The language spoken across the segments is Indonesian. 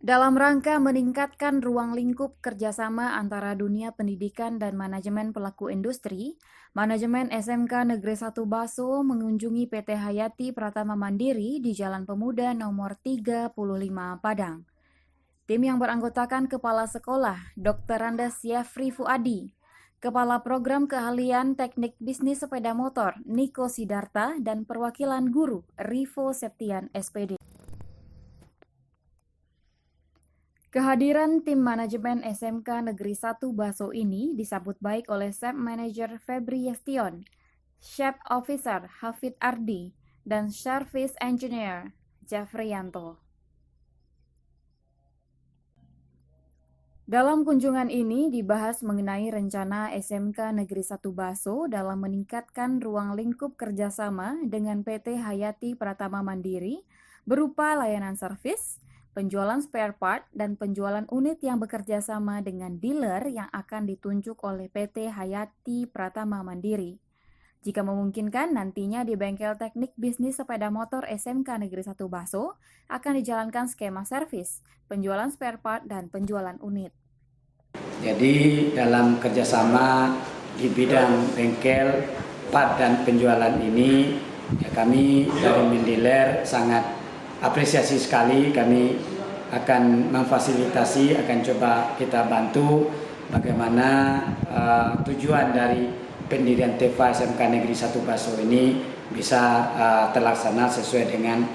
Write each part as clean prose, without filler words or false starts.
Dalam rangka meningkatkan ruang lingkup kerjasama antara dunia pendidikan dan manajemen pelaku industri, manajemen SMK Negeri 1 Baso mengunjungi PT Hayati Pratama Mandiri di Jalan Pemuda nomor 35 Padang. Tim yang beranggotakan Kepala Sekolah, Dr. Randes Yefri Fuadi, Kepala Program Keahlian Teknik Bisnis Sepeda Motor, Niko Sidarta, dan perwakilan guru, Rivo Septian, SPD. Kehadiran tim manajemen SMK Negeri 1 Baso ini disambut baik oleh Chef Manager Febri Yestion, Chef Officer Hafid Ardi, dan Service Engineer Jafrianto. Dalam kunjungan ini dibahas mengenai rencana SMK Negeri 1 Baso dalam meningkatkan ruang lingkup kerjasama dengan PT Hayati Pratama Mandiri berupa layanan servis, penjualan spare part, dan penjualan unit yang bekerja sama dengan dealer yang akan ditunjuk oleh PT Hayati Pratama Mandiri. Jika memungkinkan, nantinya di bengkel teknik bisnis sepeda motor SMK Negeri 1 Baso akan dijalankan skema servis, penjualan spare part, dan penjualan unit. Jadi dalam kerjasama di bidang bengkel, part, dan penjualan ini, ya kami dari Mendealer sangat apresiasi sekali. Kami akan memfasilitasi, akan coba kita bantu bagaimana tujuan dari pendirian TEFA SMK Negeri 1 Baso ini bisa terlaksana sesuai dengan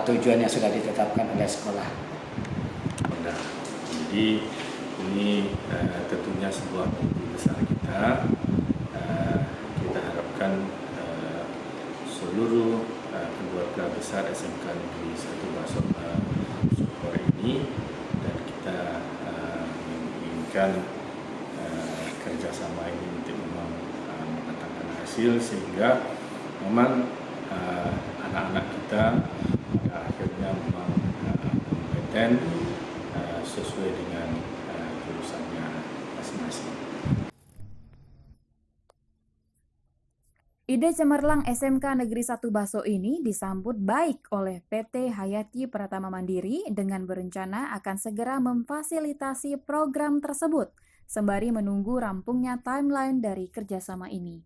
tujuan yang sudah ditetapkan oleh sekolah. Jadi ini tentunya sebuah mimpi besar kita. Kita harapkan seluruh keluarga besar SMK Negeri 1 Baso support ini, dan kita menginginkan kerjasama ini untuk memang mendatangkan hasil sehingga memang anak-anak kita pada akhirnya memang kompeten sesuai dengan jurusannya masing-masing. Ide cemerlang SMK Negeri 1 Baso ini disambut baik oleh PT Hayati Pratama Mandiri dengan berencana akan segera memfasilitasi program tersebut, sembari menunggu rampungnya timeline dari kerjasama ini.